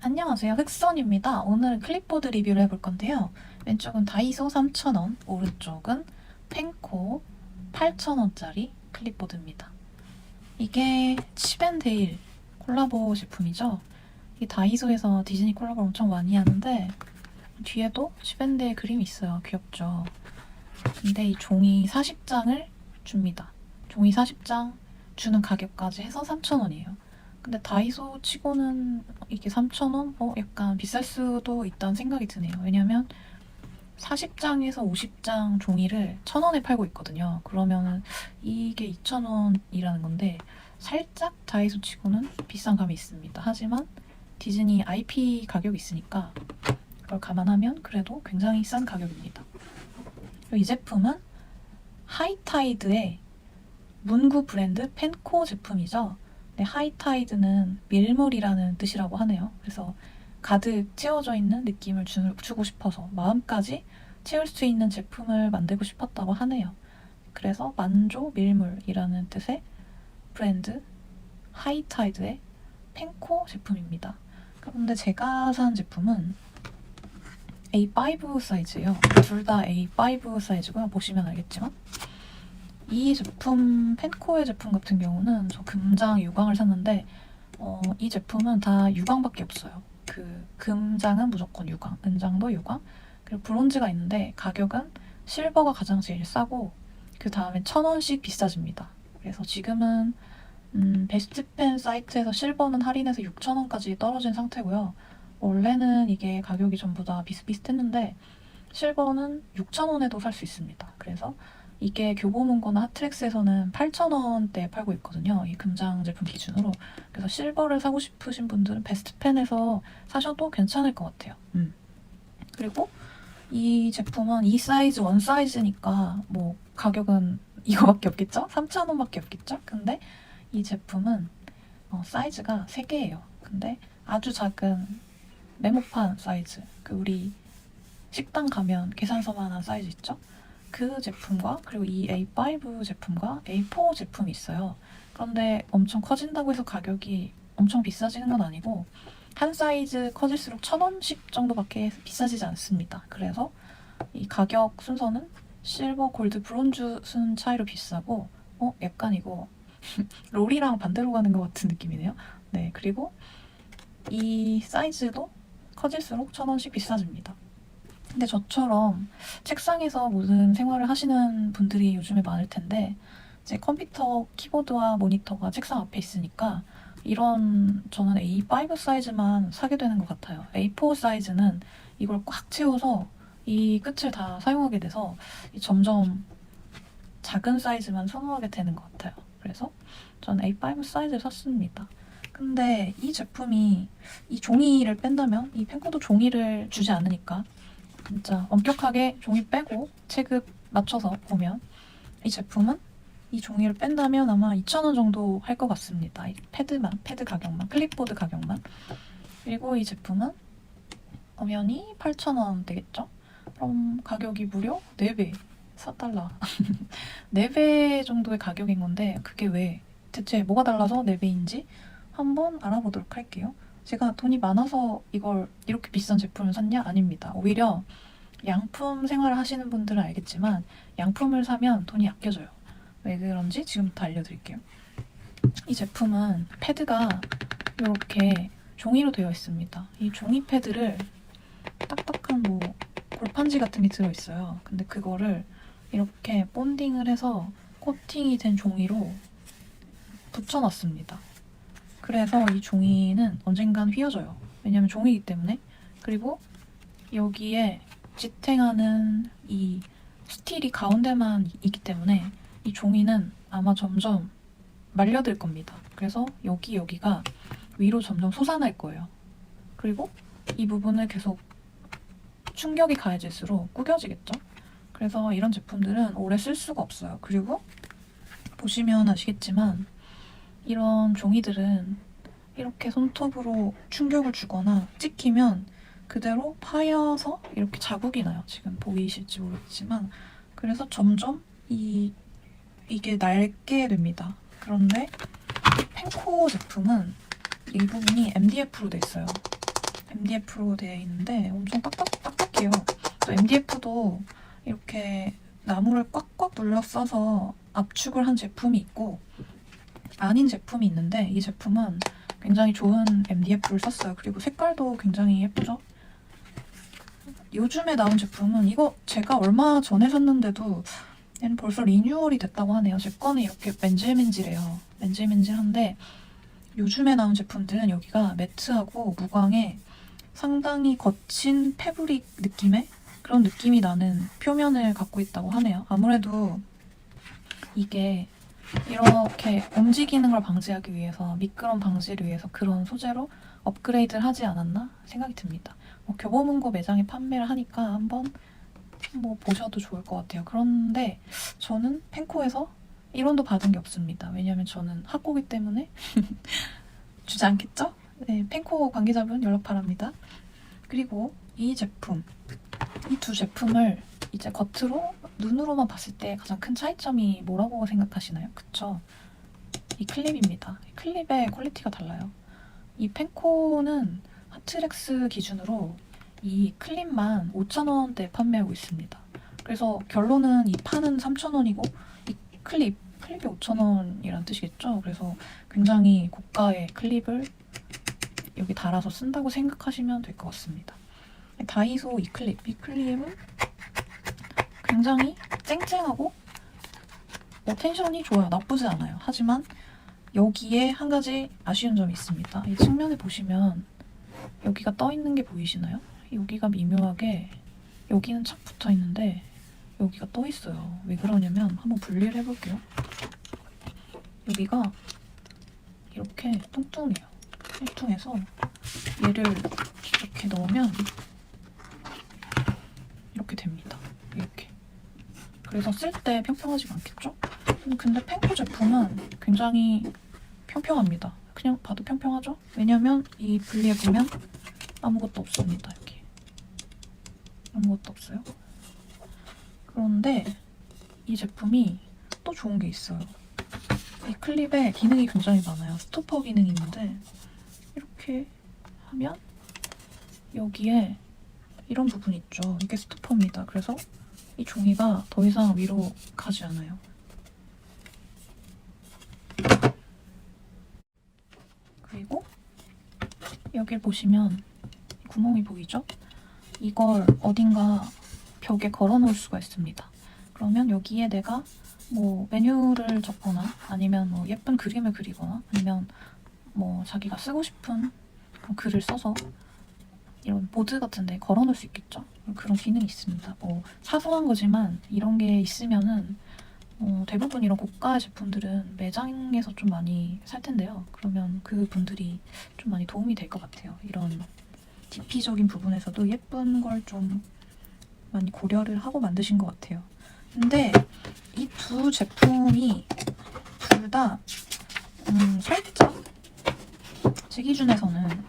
안녕하세요. 흑선입니다. 오늘 클립보드 리뷰를 해볼 건데요. 왼쪽은 다이소 3,000원, 오른쪽은 펜코 8,000원짜리 클립보드입니다. 이게 칩앤데일 콜라보 제품이죠. 이 다이소에서 디즈니 콜라보를 엄청 많이 하는데 뒤에도 칩앤데일 그림이 있어요. 귀엽죠? 근데 이 종이 40장을 줍니다. 종이 40장 주는 가격까지 해서 3,000원이에요. 근데 다이소 치고는 이게 3,000원? 약간 비쌀 수도 있다는 생각이 드네요. 왜냐면 40장에서 50장 종이를 1,000원에 팔고 있거든요. 그러면은 이게 2,000원이라는 건데 살짝 다이소 치고는 비싼 감이 있습니다. 하지만 디즈니 IP 가격이 있으니까 그걸 감안하면 그래도 굉장히 싼 가격입니다. 이 제품은 하이타이드의 문구 브랜드 펜코 제품이죠. 네, 하이타이드는 밀물이라는 뜻이라고 하네요. 그래서 가득 채워져 있는 느낌을 주고 싶어서 마음까지 채울 수 있는 제품을 만들고 싶었다고 하네요. 그래서 만조 밀물이라는 뜻의 브랜드 하이타이드의 펜코 제품입니다. 그런데 제가 산 제품은 A5 사이즈예요. 둘 다 A5 사이즈고요. 보시면 알겠지만 이 제품, 펜코의 제품 같은 경우는 저 금장, 유광을 샀는데 이 제품은 다 유광밖에 없어요. 그 금장은 무조건 유광, 은장도 유광, 그리고 브론즈가 있는데 가격은 실버가 가장 제일 싸고 그 다음에 1,000원씩 비싸집니다. 그래서 지금은 베스트펜 사이트에서 실버는 할인해서 6,000원까지 떨어진 상태고요. 원래는 이게 가격이 전부 다 비슷비슷했는데 실버는 6,000원에도 살 수 있습니다. 그래서 이게 교보문고나 핫트랙스에서는 8,000원대에 팔고 있거든요. 이 금장 제품 기준으로. 그래서 실버를 사고 싶으신 분들은 베스트펜에서 사셔도 괜찮을 것 같아요. 그리고 이 제품은 이 사이즈, 원 사이즈니까 뭐 가격은 이거밖에 없겠죠? 3,000원밖에 없겠죠? 근데 이 제품은 사이즈가 3개예요. 근데 아주 작은 메모판 사이즈, 그 우리 식당 가면 계산서만한 사이즈 있죠? 그 제품과 그리고 이 A5 제품과 A4 제품이 있어요. 그런데 엄청 커진다고 해서 가격이 엄청 비싸지는 건 아니고 한 사이즈 커질수록 1,000원씩 정도밖에 비싸지지 않습니다. 그래서 이 가격 순서는 실버, 골드, 브론즈 순 차이로 비싸고 약간 이거 롤이랑 반대로 가는 것 같은 느낌이네요. 네, 그리고 이 사이즈도 커질수록 1,000원씩 비싸집니다. 근데 저처럼 책상에서 모든 생활을 하시는 분들이 요즘에 많을 텐데 이제 컴퓨터 키보드와 모니터가 책상 앞에 있으니까 저는 A5 사이즈만 사게 되는 것 같아요. A4 사이즈는 이걸 꽉 채워서 이 끝을 다 사용하게 돼서 점점 작은 사이즈만 선호하게 되는 것 같아요. 그래서 저는 A5 사이즈를 샀습니다. 근데 이 제품이 이 종이를 뺀다면 이 펜코도 종이를 주지 않으니까 진짜 엄격하게 종이 빼고 체급 맞춰서 보면 이 제품은 이 종이를 뺀다면 아마 2,000원 정도 할 것 같습니다. 이 패드 가격만, 클립보드 가격만. 그리고 이 제품은 엄연히 8,000원 되겠죠? 그럼 가격이 무려 4배, 4달러. 4배 정도의 가격인 건데 그게 왜 대체 뭐가 달라서 4배인지 한번 알아보도록 할게요. 제가 돈이 많아서 이걸 이렇게 비싼 제품을 샀냐? 아닙니다. 오히려 양품 생활을 하시는 분들은 알겠지만 양품을 사면 돈이 아껴져요. 왜 그런지 지금부터 알려드릴게요. 이 제품은 패드가 이렇게 종이로 되어 있습니다. 이 종이 패드를 딱딱한 골판지 같은 게 들어있어요. 근데 그거를 이렇게 본딩을 해서 코팅이 된 종이로 붙여놨습니다. 그래서 이 종이는 언젠간 휘어져요. 왜냐면 종이기 때문에. 그리고 여기에 지탱하는 이 스틸이 가운데만 있기 때문에 이 종이는 아마 점점 말려들 겁니다. 그래서 여기가 위로 점점 솟아날 거예요. 그리고 이 부분을 계속 충격이 가해질수록 구겨지겠죠? 그래서 이런 제품들은 오래 쓸 수가 없어요. 그리고 보시면 아시겠지만 이런 종이들은 이렇게 손톱으로 충격을 주거나 찍히면 그대로 파여서 이렇게 자국이 나요. 지금 보이실지 모르겠지만 그래서 점점 이게 낡게 됩니다. 그런데 펜코 제품은 이 부분이 MDF로 돼 있어요. MDF로 되어 있는데 엄청 딱딱해요. 또 MDF도 이렇게 나무를 꽉꽉 눌러 써서 압축을 한 제품이 있고 아닌 제품이 있는데 이 제품은 굉장히 좋은 MDF를 썼어요. 그리고 색깔도 굉장히 예쁘죠? 요즘에 나온 제품은 이거 제가 얼마 전에 샀는데도 얘는 벌써 리뉴얼이 됐다고 하네요. 제 거는 이렇게 맨질맨질해요. 맨질맨질한데 요즘에 나온 제품들은 여기가 매트하고 무광에 상당히 거친 패브릭 느낌의 그런 느낌이 나는 표면을 갖고 있다고 하네요. 아무래도 이게 이렇게 움직이는 걸 방지하기 위해서 미끄럼 방지를 위해서 그런 소재로 업그레이드를 하지 않았나 생각이 듭니다. 교보문고 매장에 판매를 하니까 한번 보셔도 좋을 것 같아요. 그런데 저는 펜코에서 1원도 받은 게 없습니다. 왜냐면 저는 학고기 때문에 주지 않겠죠? 네, 펜코 관계자분 연락 바랍니다. 그리고 이 제품, 이 두 제품을 이제 겉으로 눈으로만 봤을 때 가장 큰 차이점이 뭐라고 생각하시나요? 그쵸? 이 클립입니다. 이 클립의 퀄리티가 달라요. 이 펜코는 하트렉스 기준으로 이 클립만 5,000원대에 판매하고 있습니다. 그래서 결론은 이 판은 3,000원이고 이 클립이 5,000원이란 뜻이겠죠? 그래서 굉장히 고가의 클립을 여기 달아서 쓴다고 생각하시면 될 것 같습니다. 다이소 이 클립은 굉장히 쨍쨍하고 텐션이 좋아요. 나쁘지 않아요. 하지만 여기에 한 가지 아쉬운 점이 있습니다. 이 측면에 보시면 여기가 떠 있는 게 보이시나요? 여기가 미묘하게 여기는 착 붙어 있는데 여기가 떠 있어요. 왜 그러냐면 한번 분리를 해볼게요. 여기가 이렇게 뚱뚱해요. 뚱뚱해서 얘를 이렇게 넣으면 이렇게 됩니다. 이렇게. 그래서 쓸 때 평평하지가 않겠죠? 근데 펜코 제품은 굉장히 평평합니다. 그냥 봐도 평평하죠? 왜냐면 이 분리해보면 아무것도 없습니다. 이렇게. 아무것도 없어요. 그런데 이 제품이 또 좋은 게 있어요. 이 클립에 기능이 굉장히 많아요. 스토퍼 기능이 있는데 이렇게 하면 여기에 이런 부분이 있죠. 이게 스토퍼입니다. 그래서 이 종이가 더 이상 위로 가지 않아요. 그리고 여길 보시면 구멍이 보이죠? 이걸 어딘가 벽에 걸어 놓을 수가 있습니다. 그러면 여기에 내가 메뉴를 적거나 아니면 예쁜 그림을 그리거나 아니면 자기가 쓰고 싶은 글을 써서 이런 보드 같은 데 걸어 놓을 수 있겠죠? 그런 기능이 있습니다. 사소한 거지만 이런 게 있으면은 대부분 이런 고가 제품들은 매장에서 좀 많이 살 텐데요. 그러면 그 분들이 좀 많이 도움이 될 것 같아요. 이런 DP적인 부분에서도 예쁜 걸 좀 많이 고려를 하고 만드신 것 같아요. 근데 이 두 제품이 둘 다 살짝 제 기준에서는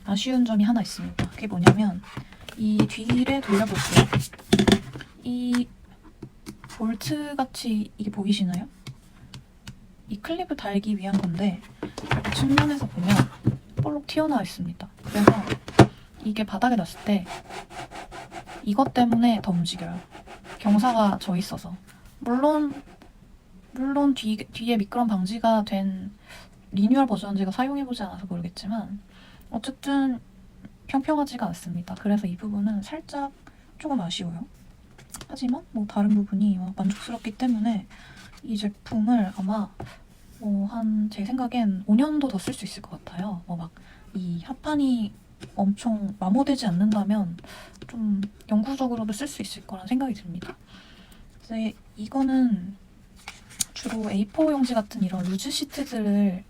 아쉬운 점이 하나 있습니다. 그게 뭐냐면 이 뒤를 돌려볼게요. 이 볼트 같이 이게 보이시나요? 이 클립을 달기 위한 건데 이렇게 측면에서 보면 볼록 튀어나와 있습니다. 그래서 이게 바닥에 놨을 때 이것 때문에 더 움직여요. 경사가 져 있어서. 물론 뒤에 미끄럼 방지가 된 리뉴얼 버전 제가 사용해보지 않아서 모르겠지만 어쨌든 평평하지가 않습니다. 그래서 이 부분은 살짝 조금 아쉬워요. 하지만 다른 부분이 만족스럽기 때문에 이 제품을 아마 제 생각엔 5년도 더 쓸 수 있을 것 같아요. 이 합판이 엄청 마모되지 않는다면 좀 영구적으로도 쓸 수 있을 거란 생각이 듭니다. 이제 이거는 주로 A4 용지 같은 이런 루즈 시트들을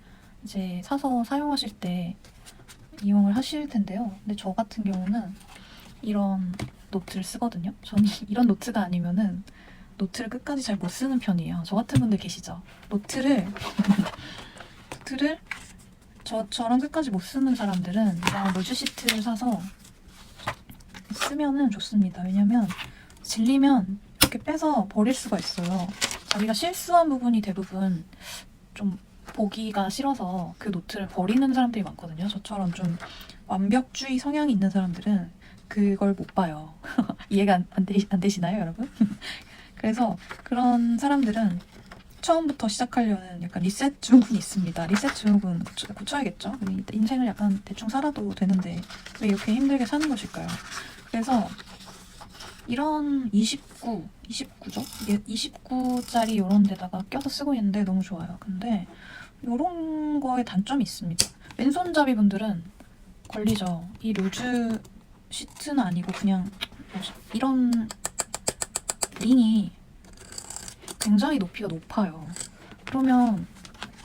이제 사서 사용하실 때 이용을 하실 텐데요. 근데 저 같은 경우는 이런 노트를 쓰거든요. 저는 이런 노트가 아니면은 노트를 끝까지 잘 못 쓰는 편이에요. 저 같은 분들 계시죠? 노트를 저랑 끝까지 못 쓰는 사람들은 이런 루즈 시트를 사서 쓰면은 좋습니다. 왜냐면 질리면 이렇게 빼서 버릴 수가 있어요. 자기가 실수한 부분이 대부분 좀 보기가 싫어서 그 노트를 버리는 사람들이 많거든요. 저처럼 좀 완벽주의 성향이 있는 사람들은 그걸 못 봐요. 이해가 안 되시나요, 여러분? 그래서 그런 사람들은 처음부터 시작하려는 약간 리셋 증후군이 있습니다. 리셋 증후군 고쳐야겠죠? 인생을 약간 대충 살아도 되는데 왜 이렇게 힘들게 사는 것일까요? 그래서 이런 29죠? 29짜리 이런 데다가 껴서 쓰고 있는데 너무 좋아요. 근데 이런 거에 단점이 있습니다. 왼손잡이 분들은 걸리죠. 이 루즈 시트는 아니고 그냥 이런 링이 굉장히 높이가 높아요. 그러면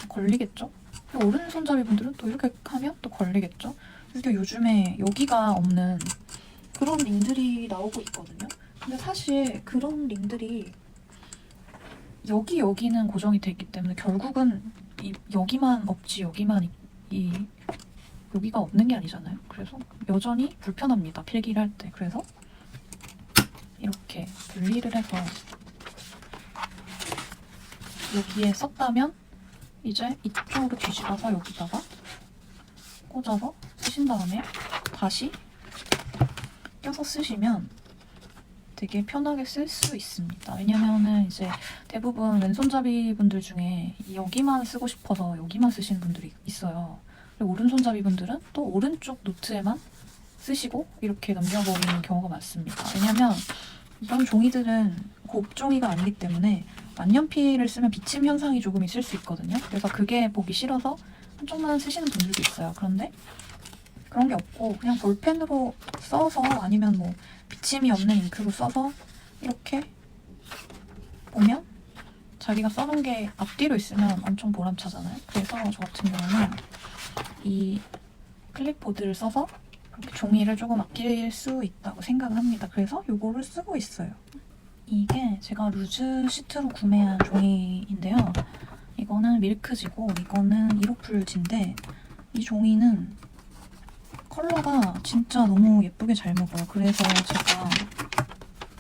걸리겠죠? 오른손잡이 분들은 또 이렇게 하면 또 걸리겠죠? 그래서 요즘에 여기가 없는 그런 링들이 나오고 있거든요. 근데 사실 그런 링들이 여기는 고정이 돼 있기 때문에 결국은 여기만 없지 여기가 없는 게 아니잖아요. 그래서 여전히 불편합니다. 필기를 할 때. 그래서 이렇게 분리를 해서 여기에 썼다면 이제 이쪽으로 뒤집어서 여기다가 꽂아서 쓰신 다음에 다시 껴서 쓰시면 되게 편하게 쓸 수 있습니다. 왜냐면은 이제 대부분 왼손잡이 분들 중에 여기만 쓰고 싶어서 여기만 쓰시는 분들이 있어요. 그리고 오른손잡이 분들은 또 오른쪽 노트에만 쓰시고 이렇게 넘겨버리는 경우가 많습니다. 왜냐면 이런 종이들은 곱종이가 아니기 때문에 만년필을 쓰면 비침 현상이 조금 있을 수 있거든요. 그래서 그게 보기 싫어서 한쪽만 쓰시는 분들도 있어요. 그런데 그런 게 없고 그냥 볼펜으로 써서 아니면 뭐 비침이 없는 잉크로 써서 이렇게 보면 자기가 써놓은 게 앞뒤로 있으면 엄청 보람차잖아요. 그래서 저 같은 경우는 이 클립보드를 써서 이렇게 종이를 조금 아낄 수 있다고 생각을 합니다. 그래서 이거를 쓰고 있어요. 이게 제가 루즈 시트로 구매한 종이인데요. 이거는 밀크지고 이거는 이로풀지인데 이 종이는 컬러가 진짜 너무 예쁘게 잘 먹어요. 그래서 제가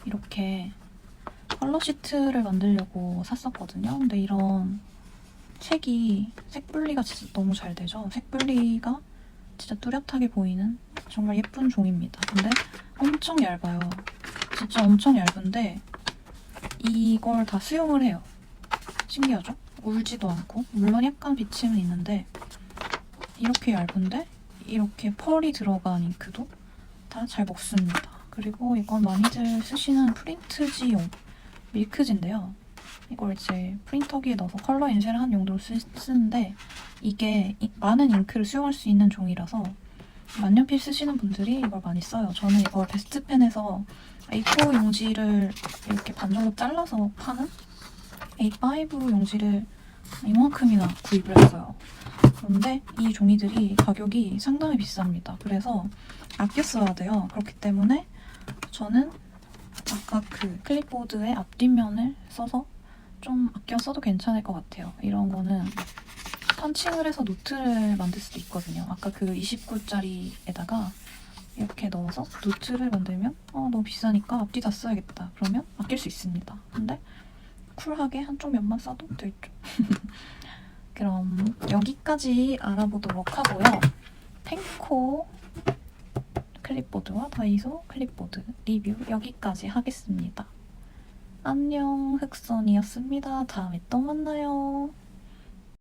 이렇게 컬러 시트를 만들려고 샀었거든요. 근데 이런 색이 색 분리가 진짜 너무 잘 되죠. 색 분리가 진짜 뚜렷하게 보이는 정말 예쁜 종이입니다. 근데 엄청 얇아요. 진짜 엄청 얇은데 이걸 다 수용을 해요. 신기하죠? 울지도 않고 물론 약간 비침은 있는데 이렇게 얇은데 이렇게 펄이 들어간 잉크도 다 잘 먹습니다. 그리고 이건 많이들 쓰시는 프린트지용 밀크지인데요. 이걸 이제 프린터기에 넣어서 컬러 인쇄를 한 용도로 쓰는데 이게 많은 잉크를 수용할 수 있는 종이라서 만년필 쓰시는 분들이 이걸 많이 써요. 저는 이걸 베스트펜에서 A4 용지를 이렇게 반 정도 잘라서 파는 A5 용지를 이만큼이나 구입을 했어요. 그런데 이 종이들이 가격이 상당히 비쌉니다. 그래서 아껴 써야 돼요. 그렇기 때문에 저는 아까 그 클립보드의 앞뒷면을 써서 좀 아껴 써도 괜찮을 것 같아요. 이런 거는 펀칭을 해서 노트를 만들 수도 있거든요. 아까 그 29짜리에다가 이렇게 넣어서 노트를 만들면 너무 비싸니까 앞뒤 다 써야겠다. 그러면 아낄 수 있습니다. 근데 쿨하게 한쪽 면만 써도 되죠. 그럼 여기까지 알아보도록 하고요. 펜코 클립보드와 다이소 클립보드 리뷰 여기까지 하겠습니다. 안녕, 흑선이었습니다. 다음에 또 만나요.